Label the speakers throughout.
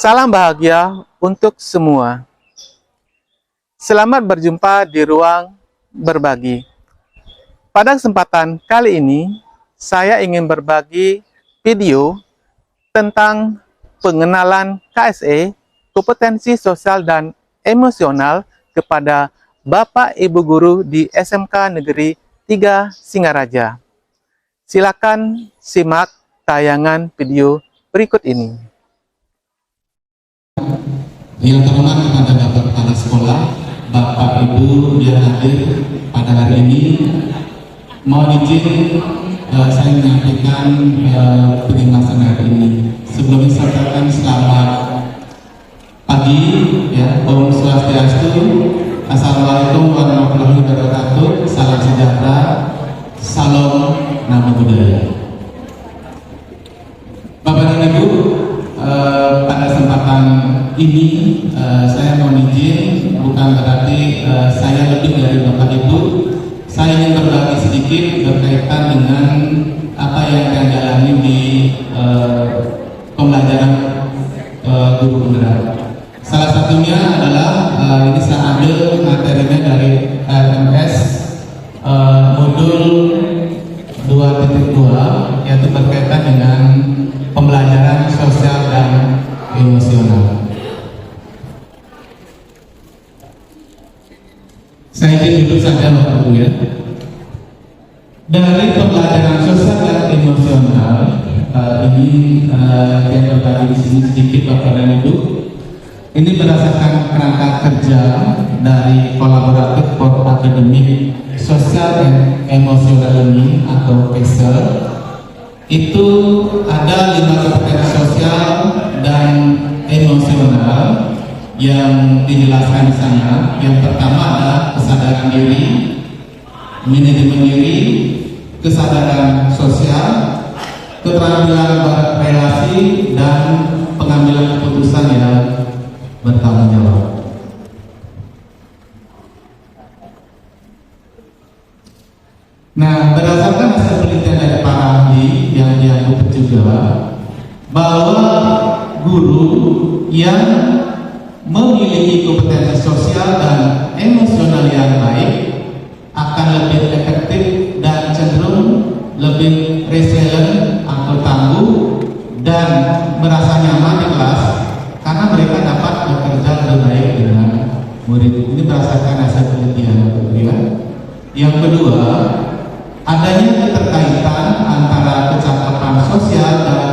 Speaker 1: Salam bahagia untuk semua. Selamat berjumpa di ruang berbagi. Pada kesempatan kali ini, saya ingin berbagi video tentang pengenalan KSE, kompetensi sosial dan emosional kepada Bapak Ibu Guru di SMK Negeri 3 Singaraja. Silakan simak tayangan video berikut ini.
Speaker 2: Yang terhormat kepada Bapak Kepala Sekolah, Bapak Ibu yang hadir pada hari ini, mohon izin saya menyampaikan penjelasan hari ini. Sebelumnya saya ucapkan selamat pagi, ya, Om Swastiastu, Assalamualaikum warahmatullahi wabarakatuh, salam sejahtera, salam nama budaya. Bapak dan Ibu, pada kesempatan ini saya mohon izin, bukan berarti saya lebih dari Bapak Ibu. Saya ingin berbagi sedikit berkaitan dengan apa yang saya jalani di pembelajaran guru penggerak. Salah satunya adalah ini saya ambil materinya dari LMS modul 2.2, yaitu berkaitan dengan pembelajaran sosial dan emosional. Saya ingin duduk saja Bapak Ibu, ya. Dari pembelajaran sosial dan emosional ini yang berbagi di sini sedikit Bapak dan Ibu. Ini berdasarkan kerangka kerja dari kolaboratif for academic social and emotional learning atau PESEL. Itu ada 5 kompetensi sosial dan emosional yang dijelaskan di sana. Yang pertama adalah kesadaran diri, manajemen diri, kesadaran sosial, keterampilan berrelasi, dan pengambilan keputusan yang bertanggung jawab. Nah, berdasarkan hasil penelitian dari para ahli yang dianggap juga bahwa guru yang memiliki kompetensi sosial dan emosional yang baik akan lebih efektif dan cenderung lebih resilient atau tangguh dan merasa nyaman di kelas karena mereka dapat bekerja lebih baik dengan murid. Ini berdasarkan hasil penelitian. Yang kedua, adanya keterkaitan antara kecakapan sosial dan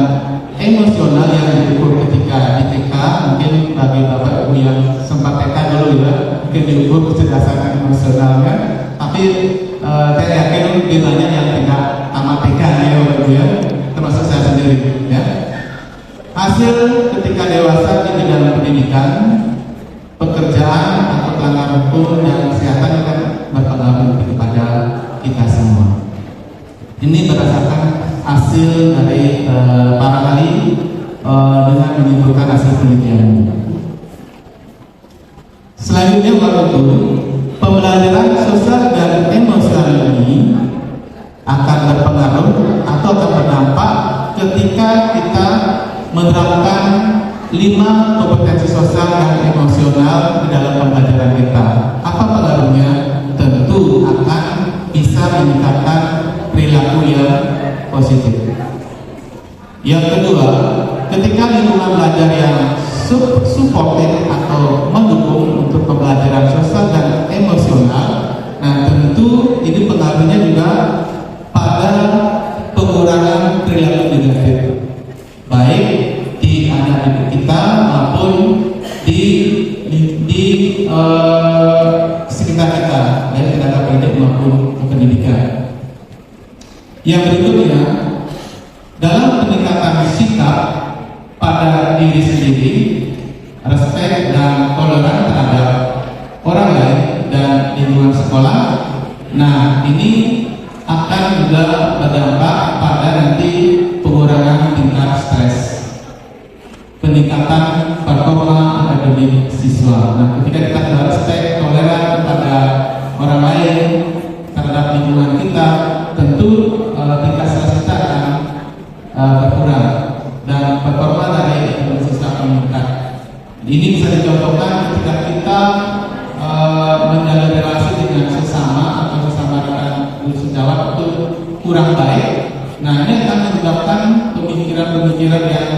Speaker 2: emosional yang diukur ketika di TK. Mungkin bagi Bapak Ibu yang sempat TK dulu, ya, mungkin diukur kecerdasan emosionalnya. Tapi saya yakin lebih banyak yang tidak tamat TK ya Bapak Ibu, ya, termasuk saya sendiri, ya. Hasil ketika dewasa di bidang pendidikan, pekerjaan atau pelanggaran hukum dan kesehatan akan berpengaruh kepada kita semua. Ini berdasarkan hasil dari para ahli dengan menyimpulkan hasil penelitian. Selanjutnya Bapak Ibu, pembelajaran sosial dan emosional ini akan berpengaruh atau akan berdampak ketika kita menerapkan 5 kompetensi sosial dan emosional di dalam pembelajaran kita. Apa pengaruhnya? Tentu akan bisa meningkatkan perilaku yang positif. Yang kedua, ketika lingkungan belajar yang supportive atau mendukung untuk pembelajaran sosial dan emosional, nah tentu ini pengaruhnya juga pada pengurangan perilaku negatif, baik di anak didik kita maupun di sekitar kita, dari tenaga pendidik maupun pendidikan. Yang berikutnya, dalam peningkatan sikap pada diri sendiri, respek dan toleran terhadap orang lain dan lingkungan sekolah. Nah, ini akan juga berdampak pada nanti pengurangan tingkat stres, peningkatan performa akademik siswa. Nah, ketika kita sudah respek, toleran kepada orang lain, terhadap lingkungan kita, tentu tingkat stres kita akan berkurang dan performa dari siswa akan meningkat. Ini bisa dicontohkan ketika kita menjalin relasi dengan sesama atau sesama rekan guru sejawat itu kurang baik. Nah, ini akan menyebabkan pemikiran-pemikiran yang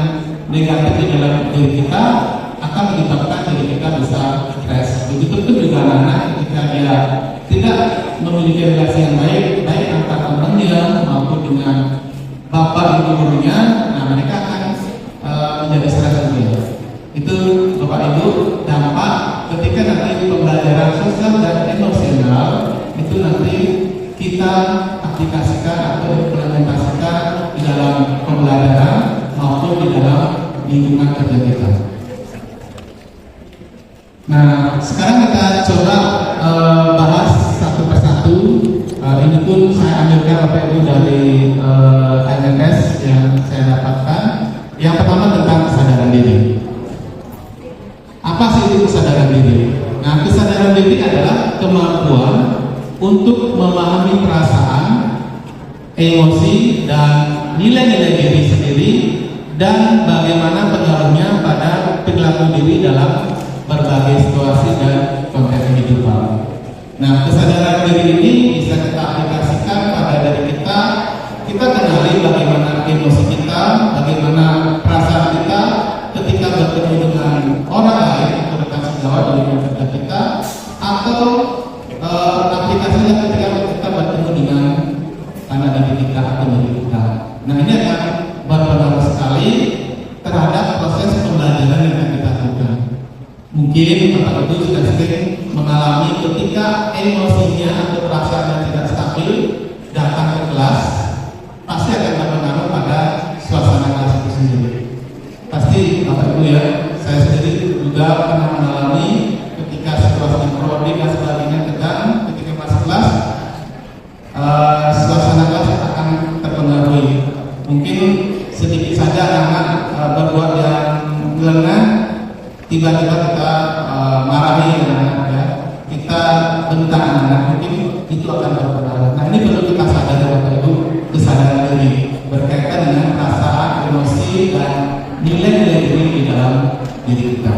Speaker 2: negatif di dalam diri kita, akan menyebabkan diri kita bisa stres. Begitu pun juga anak-anak ketika dia tidak memiliki relasi yang baik, baik antar temannya maupun dengan bapak ibu gurunya, nah mereka akan menjadi stres juga. Itu bapak ibu dampak ketika nanti pembelajaran sosial dan emosional itu nanti kita aplikasikan atau implementasikan di dalam pembelajaran maupun di dalam lingkungan kerja kita. Nah, sekarang kita coba bahas satu persatu. Ini pun saya ambilkan Bapak Ibu dari LMS yang saya dapatkan. Yang pertama tentang kesadaran diri. Apa sih itu kesadaran diri? Nah, kesadaran diri adalah kemampuan untuk memahami perasaan, emosi, dan nilai-nilai diri sendiri dan bagaimana pengaruhnya pada perilaku diri dalam berbagai situasi dan konteks kehidupan. Nah, kesadaran diri ini bisa kita aplikasikan pada diri kita. Kita kenali bagaimana emosi kita, bagaimana perasaan kita ketika bertemu dengan orang lain atau rekan sejawat di lingkungan kerja kita, atau aplikasinya ketika kita bertemu dengan anak didik kita atau murid kita. Nah, ini akan berpengaruh sekali terhadap proses pembelajaran yang akan kita lakukan. Mungkin Bapak Ibu sudah sering mengalami ketika emosinya atau perasaannya tidak stabil datang ke kelas, pasti akan berpengaruh pada suasana kelas itu sendiri. Pasti Bapak Ibu ya, saya sendiri juga pernah mengalami ketika situasi prodi dan sebagainya tegang, ketika masuk kelas, suasana kelas akan terpengaruhi. Mungkin sedikit saja anak berbuat yang lengah, tiba-tiba kita marahi anak, ya, kita bentak anak, mungkin itu akan berpengaruh. Nah, ini perlu kita sadari Bapak Ibu, kesadaran diri berkaitan dengan perasaan, emosi, dan nilai-nilai diri di dalam diri kita.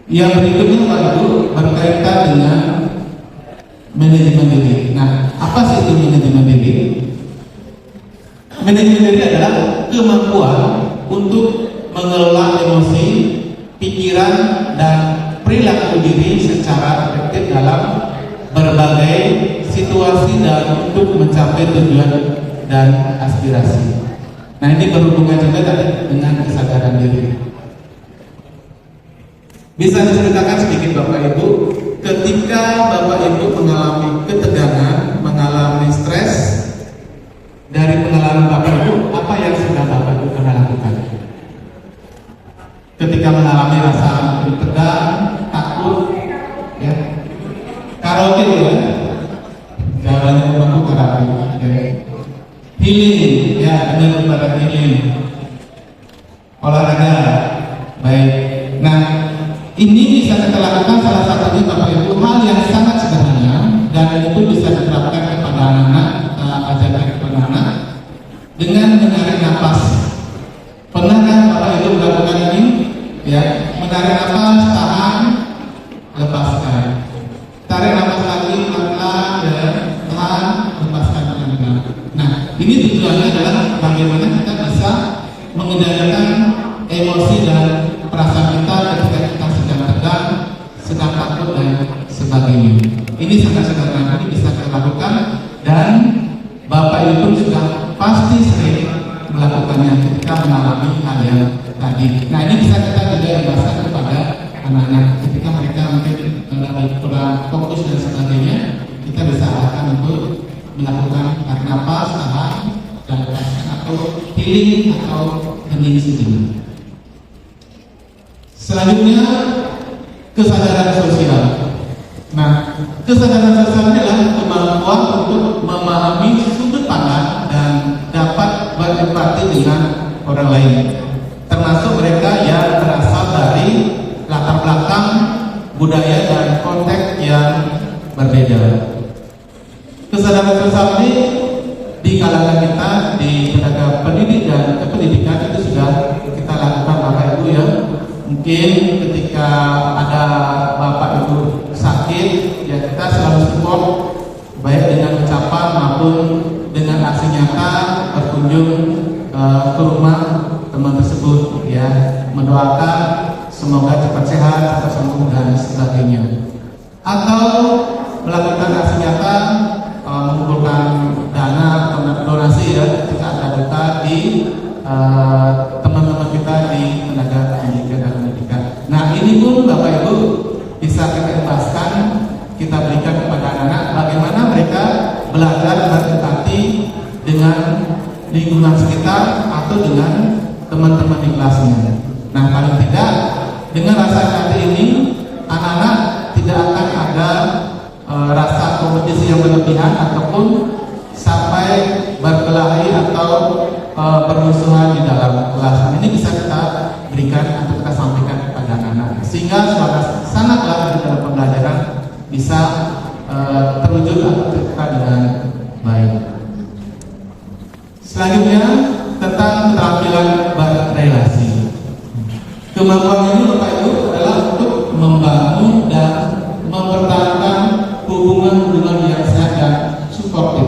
Speaker 2: Yang berikutnya Bapak Ibu berkaitan dengan manajemen diri. Nah, apa sih itu manajemen diri? Manajemen diri adalah kemampuan untuk mengelola emosi, pikiran, dan perilaku diri secara efektif dalam berbagai situasi dan untuk mencapai tujuan dan aspirasi. Nah, ini berhubungan juga tadi dengan kesadaran diri. Bisa diceritakan sedikit Bapak Ibu, ketika Bapak Ibu mengalami ketegangan, mengalami stres, dari pengalaman Bapak Ibu, apa yang sudah Bapak Ibu pernah lakukan? Ketika mengalami rasa tegang, takut, ya, karaoke ya, jawabannya Bapak karaoke, ya. Healing, ya, benar pada healing, olahraga, baik. Nah, ini bisa kita lakukan salah satunya Bapak Ibu hal yang sangat sederhana dan itu bisa diterapkan kepada anak-anak, ajarkan kepada anak dengan menarik nafas. Pernah kan Bapak Ibu melakukan ini? Ya, menarik nafas, tahan, lepaskan. Tarik nafas lagi, pelan-pelan, ya, tahan, lepaskan pelan-pelan. Nah, ini tujuannya adalah bagaimana kita bisa mengendalikan emosi dan perasaan kita ketika kita sedang tegang, sedang takut, dan sebagainya. Ini sangat sederhana, ini bisa kita lakukan dan Bapak Ibu sudah pasti sering melakukannya ketika mengalami hal yang tadi. Nah, ini bisa kita juga jelaskan kepada anak-anak ketika mereka mungkin kurang fokus dan sebagainya. Kita bisa arahkan untuk melakukan tarik nafas, tahan, dan lepaskan atau healing atau hening sejenak. Selanjutnya kesadaran sosial. Nah, kesadaran sosial adalah kemampuan untuk memahami sudut pandang dan dapat berempati dengan orang lain, termasuk mereka yang berasal dari latar belakang budaya dan konteks yang berbeda. Kesadaran sosial ini di kalangan kita di tenaga pendidik dan kependidikan itu sudah kita lakukan Bapak Ibu ya. Mungkin ketika ada bapak ibu sakit, ya kita selalu support baik dengan ucapan maupun dengan aksi nyata, berkunjung ke rumah teman tersebut, ya, mendoakan semoga cepat sehat, cepat sembuh dan sebagainya. Atau melakukan aksi nyata, mengumpulkan dana atau donasi, ya, ketika ada duka di teman-teman kita di tenaga pendidikan dan pendidikan. Nah, ini pun Bapak Ibu bisa kita ikhlaskan, kita berikan kepada anak-anak bagaimana mereka belajar berempati dengan lingkungan sekitar atau dengan teman-teman di kelasnya. Nah, paling tidak dengan rasa empati ini anak-anak tidak akan ada rasa kompetisi yang berlebihan ataupun sampai berkelahi atau permusuhan di dalam kelas. Ini bisa kita berikan atau kita sampaikan kepada anak-anak sehingga sangatlah di dalam pembelajaran bisa terwujud atau tercipta dengan baik. Selanjutnya tentang keterampilan berrelasi. Kemampuan ini Bapak Ibu adalah untuk membangun dan mempertahankan hubungan yang sehat dan suportif.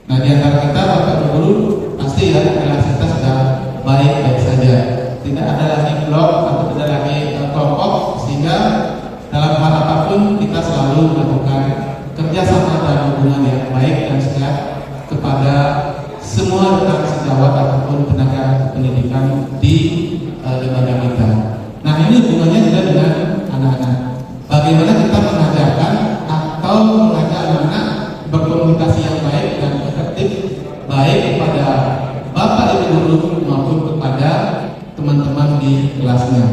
Speaker 2: Nah, di antara kita Bapak Ibu guru pasti ya relasi kita sudah baik saja. Tidak ada lagi blok atau tidak lagi kelompok, sehingga dalam hal apapun kita selalu melakukan kerjasama dan hubungan yang baik dan sehat kepada semua rekan sejawat ataupun tenaga pendidikan di lembaga kita. Nah, ini hubungannya juga dengan anak-anak. Bagaimana kita mengajarkan atau mengajak anak-anak berkomunikasi yang baik dan efektif, baik kepada bapak ibu guru maupun kepada teman-teman di kelasnya.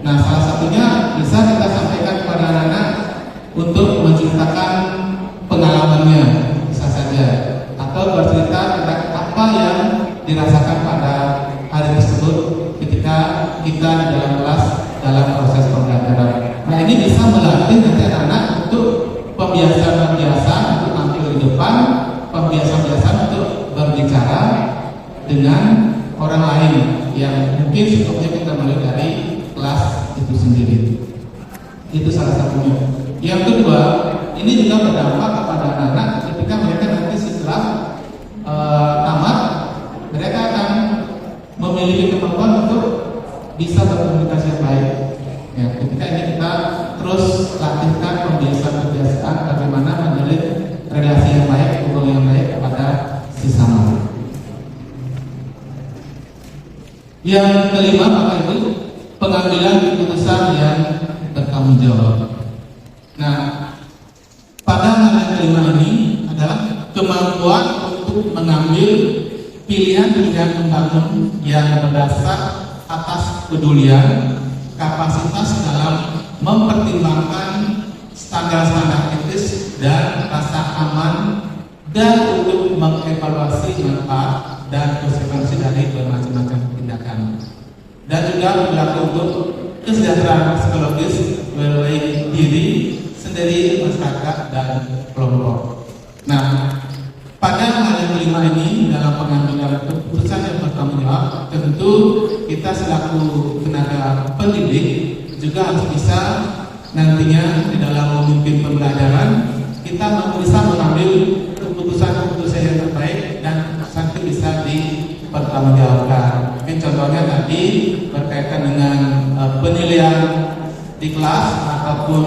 Speaker 2: Nah, salah satunya bisa kita sampaikan kepada anak-anak untuk menceritakan pengalamannya, bisa saja, atau bercerita tentang apa yang dirasakan pada hari tersebut ketika kita di dalam kelas dalam proses pembelajaran. Nah, ini bisa melatih nanti anak-anak untuk pembiasaan untuk tampil di depan, pembiasaan untuk berbicara dengan orang lain yang mungkin sebelumnya kita mulai dari kelas itu sendiri. Itu salah satunya. Yang kedua, ini juga berdampak kepada anak-anak ketika mereka nanti setelah tamat, mereka akan memiliki kemampuan untuk bisa berkomunikasi yang baik. Ya, ketika ini kita terus latihkan pembiasaan bagaimana menjalin relasi yang baik, hubungan yang baik kepada sesama. Yang kelima, Bapak Ibu, pengambilan keputusan yang bertanggung jawab. Nah, pada hal yang kelima ini adalah kemampuan untuk mengambil pilihan-pilihan membangun yang berdasar atas kepedulian, kapasitas dalam mempertimbangkan standar-standar etis dan rasa aman, dan untuk mengevaluasi manfaat dan konsekuensi dari bermacam-macam tindakan, dan juga berlaku untuk kesejahteraan psikologis baik diri sendiri, masyarakat dan kelompok. Nah, pada hal yang kelima ini dalam pengambilan keputusan yang bertanggung jawab, tentu kita selaku tenaga pendidik juga harus bisa nantinya di dalam memimpin pembelajaran kita bisa mengambil keputusan-keputusan yang terbaik dan nanti bisa dipertanggungjawabkan. Mungkin contohnya tadi berkaitan dengan penilaian di kelas ataupun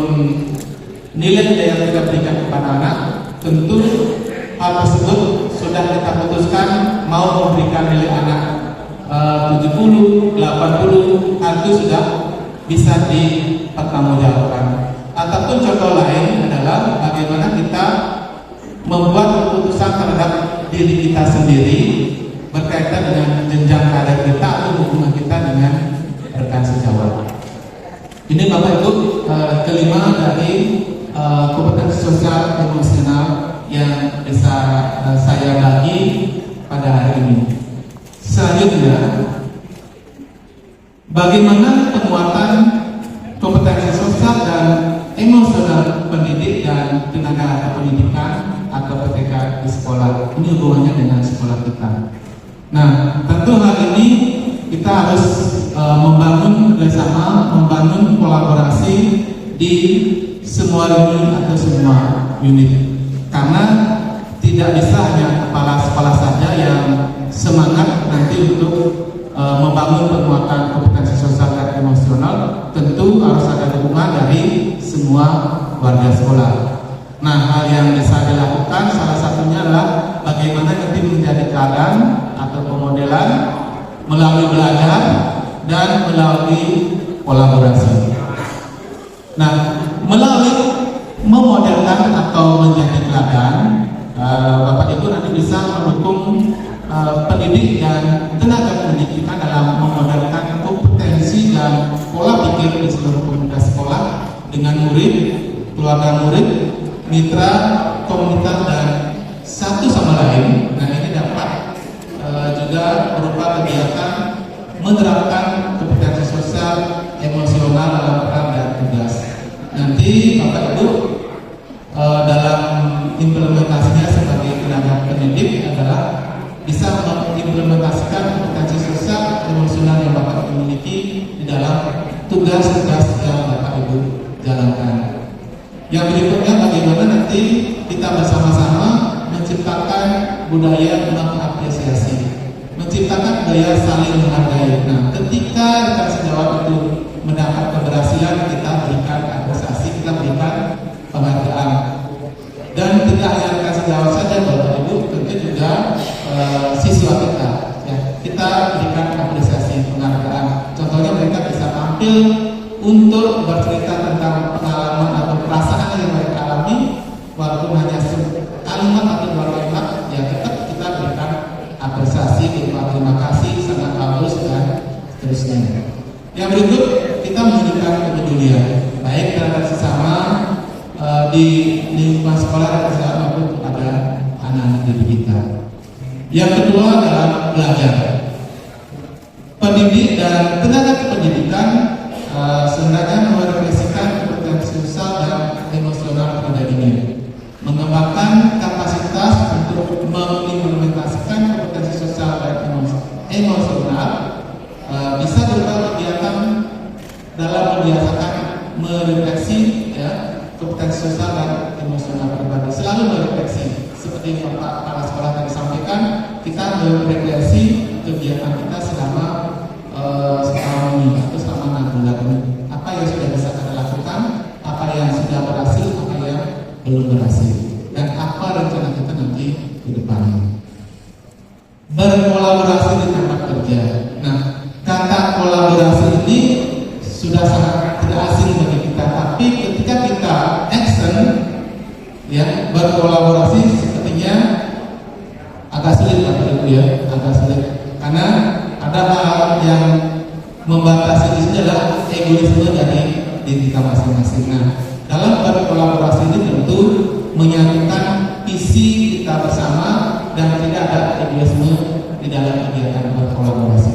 Speaker 2: nilai yang kita berikan kepada anak, tentu hal tersebut sudah kita putuskan mau memberikan nilai anak 70, 80, hal itu sudah bisa dipertanggungjawabkan. Ataupun contoh lain adalah bagaimana kita membuat keputusan terhadap diri kita sendiri berkaitan dengan jenjang karir kita atau hubungan kita dengan rekan sejawat. Ini Bapak Ibu kelima dari kompetensi sosial emosional yang bisa saya bagi pada hari ini. Selanjutnya, bagaimana penguatan kompetensi sosial dan emosional pendidik dan tenaga pendidikan atau PTK di sekolah. Ini hubungannya dengan sekolah kita. Nah, tentu hal ini kita harus membangun kerjasama, membangun kolaborasi di semua lini atau semua unit. Karena tidak bisa hanya kepala-kepala saja yang semangat nanti untuk membangun penguatan kompetensi sosial dan emosional. Tentu harus ada dukungan dari semua warga sekolah. Nah, hal yang bisa dilakukan salah satunya adalah bagaimana nanti menjadi teladan atau pemodelan melalui belajar dan melalui kolaborasi. Nah, melalui memodelkan atau menjadi teladan, Bapak Ibu nanti bisa mendukung pendidik dan tenaga pendidikan dalam memodelkan kompetensi dan pola pikir di seluruh komunitas sekolah dengan murid, keluarga murid, mitra, komunitas dan satu sama lain. Nah, ini dapat juga berupa kegiatan menerapkan kompetensi sosial emosional dalam peran dan tugas. Nanti Bapak Ibu dalam implementasinya sebagai tenaga pendidik adalah bisa mengimplementasikan kompetensi sosial emosional yang Bapak miliki di dalam tugas-tugas yang Bapak Ibu jalankan. Yang berikutnya bagaimana nanti kita bersama-sama menciptakan budaya mengapresiasi, menciptakan budaya saling menghargai. Nah, ketika rekan sejawat itu mendapat keberhasilan, kita berikan apresiasi, kita berikan penghargaan. Dan tidak hanya rekan sejawat saja, Bapak Ibu, tentu juga siswa kita, ya, kita berikan apresiasi, penghargaan. Contohnya mereka bisa tampil untuk bercerita tentang pengalaman atau perasaan yang mereka alami, walaupun hanya kalimat atau dua kalimat, ya tetap kita berikan apresiasi, berupa terima kasih, sangat bagus dan seterusnya. Yang berikut kita menunjukkan kepedulian, baik terhadap sesama di lingkungan sekolah dan sesama maupun kepada anak-anak didik kita. Yang kedua adalah belajar. Pendidik dan tenaga kependidikan sebenarnya merefleksikan kompetensi sosial dan emosional pada diri, mengembangkan kapasitas untuk mengimplementasikan kompetensi sosial dan emosional, bisa berupa kegiatan dalam membiasakan merefleksi, ya, kompetensi sosial dan emosional pribadi, selalu merefleksi. Seperti yang Bapak Kepala Sekolah tadi sampaikan, kita merefleksi kegiatan kita selama setahun ini atau selama 6 bulan ini. Apa yang sudah bisa kita lakukan, apa yang sudah berhasil, apa yang belum berhasil, dan apa rencana kita nanti ke depannya. Berkolaborasi di tempat kerja. Nah, kata kolaborasi ini sudah sangat tidak asing bagi kita, tapi ketika kita action, ya, berkolaborasi sepertinya agak sulit, Bapak Ibu, ya, agak sulit, karena ada hal yang membatasi di sini adalah egoisme dari diri kita masing-masing. Nah, dalam berkolaborasi ini tentu menyatukan visi kita bersama dan tidak ada egoisme di dalam kegiatan berkolaborasi.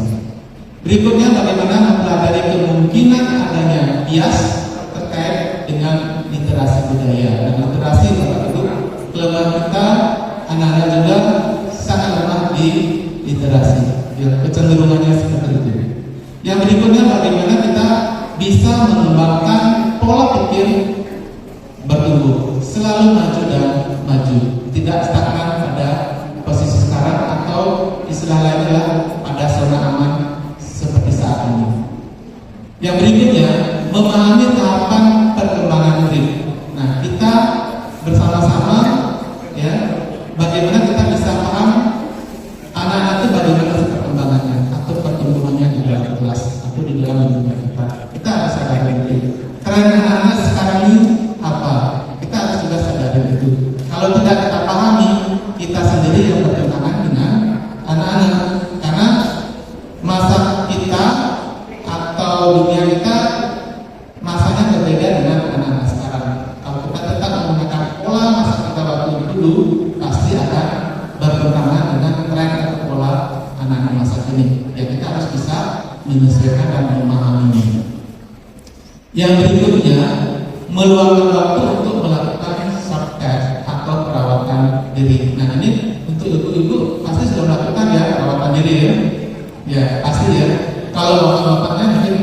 Speaker 2: Berikutnya bagaimana mempelajari kemungkinan adanya bias terkait dengan literasi budaya. Dan literasi, Bapak Ibu, kelemahan kita anak-anak juga sangat lemah di literasi, ya, kecenderungannya seperti itu. Yang berikutnya bagaimana kita bisa mengembangkan pola pikir bertumbuh, selalu maju dan maju, tidak stagnan pada posisi sekarang atau istilah lainnya pada zona aman seperti saat ini. Yang berikutnya memahami tahapan perkembangan murid. Nah, kita bersama-sama, ya, bagaimana kita bisa paham anak-anak itu bagaimana perkembangannya atau pertumbuhannya di dalam kelas atau di dalam lingkungan kita. Kita harus sadari itu. Tren anak-anak sekarang ini apa? Kita harus juga sadari itu. Kalau tidak kita pahami, kita sendiri yang bertentangan dengan anak-anak, karena masa kita atau dunia kita masanya berbeda dengan anak-anak sekarang. Kalau kita tetap menggunakan pola masa kita waktu dulu, pasti akan bertentangan dengan tren atau pola anak-anak masa kini. Ya, kita harus bisa menyesuaikan dan memahaminya. Yang berikutnya, meluangkan waktu untuk melakukan self care atau perawatan diri. Nah, ini untuk ibu-ibu pasti sudah melakukan, ya, perawatan diri, ya. Ya, pasti, ya. Kalau bapak-bapaknya mungkin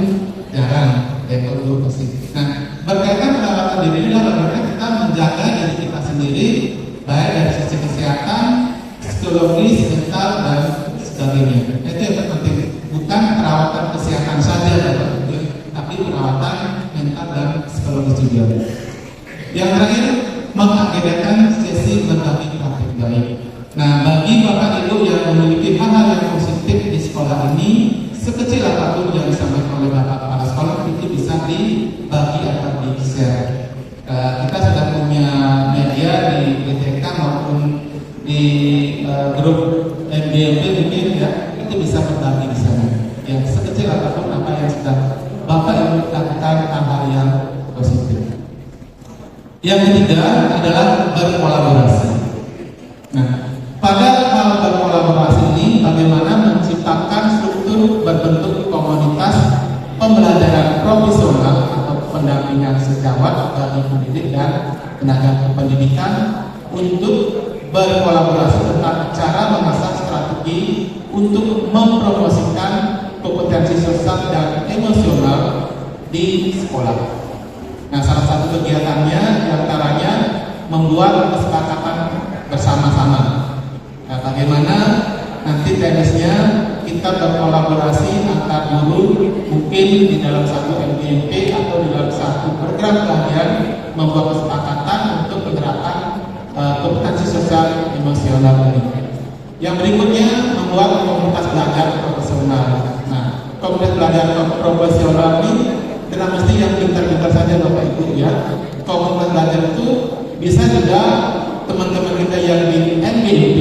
Speaker 2: jarang ya kalau guru pasti. Nah, berkaitan perawatan diri inilah bagaimana kita menjaga diri kita sendiri baik dari sisi kesehatan, psikologis, mental dan sebagainya. Itu yang terpenting, bukan perawatan kesehatan saja Bapak Ibu, tapi perawatan mental dan psikologis juga. Yang terakhir, mengagendakan sesi berbagi praktik baik. Nah, bagi Bapak Ibu yang memiliki hal-hal yang positif di sekolah ini, sekecil apapun yang disampaikan oleh Bapak kepala sekolah itu bisa dibagi atau di-share. Kita sudah punya media di BTK maupun di grup MBMP mungkin ya, itu bisa berbagi di sana. Ya, sekecil apapun apa yang sudah Bapak Ibu lakukan hal-hal yang positif. Yang ketiga adalah berkolaborasi. Nah, pada hal berkolaborasi ini bagaimana menciptakan struktur berbentuk komunitas pembelajaran profesional atau pendampingan sejawat bagi pendidik dan tenaga pendidikan untuk berkolaborasi tentang cara mengasah strategi untuk mempromosikan kompetensi sosial dan emosional di sekolah. Nah, salah satu kegiatannya diantaranya membuat kesepakatan bersama-sama. Nah, bagaimana nanti teknisnya kita berkolaborasi antar guru mungkin di dalam satu MBMP atau di dalam satu program pelatihan membuat kesepakatan untuk penerapan kompetensi sosial emosional ini. Yang berikutnya membuat komunitas belajar profesional. Nah, komunitas belajar profesional ini tidak mesti yang pintar-pintar saja Bapak Ibu ya. Komunitas belajar itu bisa juga teman-teman kita yang di MBMP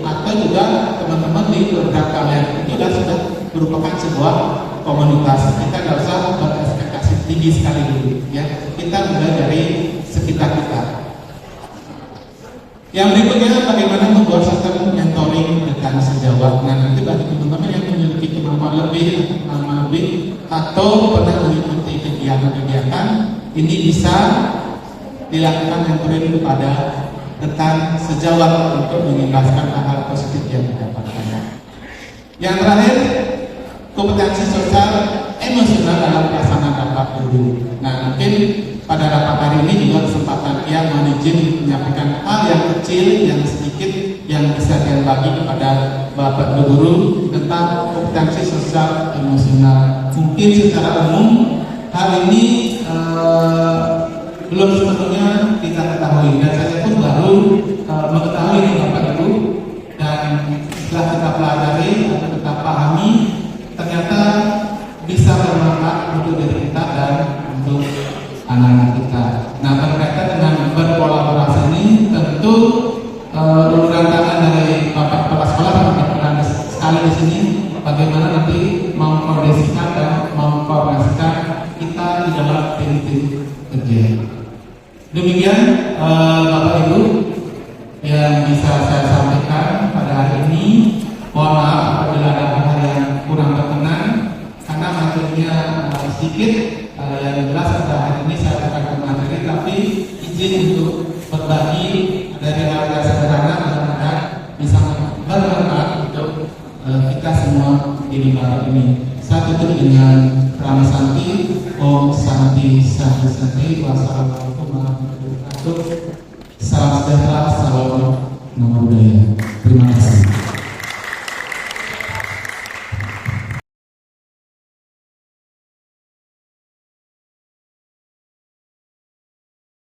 Speaker 2: atau juga teman-teman di program kalian itu sudah merupakan sebuah komunitas. Kita nggak usah berekspektasi tinggi sekali dulu ya. Kita mulai dari sekitar kita. Yang berikutnya bagaimana membuat sistem mentoring rekan sejawat. Nah, nanti bagi teman-teman yang memiliki kemampuan lebih, pengalaman lebih atau pernah mengikuti kegiatan-kegiatan ini bisa dilakukan mentoring kepada rekan sejawat untuk mengimbaskan hal-hal positif yang didapatkan. Yang terakhir, kompetensi sosial emosional dalam pelaksanaan rapat guru. Nah, mungkin pada rapat hari ini juga kesempatan yang izin menyampaikan hal yang kecil, yang sedikit, yang bisa dia bagi kepada Bapak Ibu guru tentang kompetensi sosial emosional. Mungkin secara umum hal ini belum sepenuhnya kita ketahui dan saya pun baru mengetahui ini Bapak Ibu, dan setelah kita pelajari atau kita pahami ternyata bisa bermanfaat untuk diri kita dan untuk anak-anak kita. Nah, berkaitan dengan berkolaborasi ini tentu uluran tangan dari Bapak Kepala Sekolah sangat sekali di sini bagaimana nanti mengkoordinasikan dan mengkoordinasikan kita di dalam tim-tim kerja. Demikian Bapak Ibu yang bisa saya sampaikan pada hari ini. Mohon maaf apabila ada hal yang kurang berkenan karena materinya sedikit. Yang jelas pada hari ini saya akan materi, tapi izin untuk berbagi dari hal yang sederhana agar bisa bermanfaat untuk kita semua di lembaga ini. Saya tutup dengan Pram Santi, Om Santi Santi Santi, wassalamualaikum warahmatullahi wabarakatuh. Salam sejahtera, salam nama budaya. Terima kasih.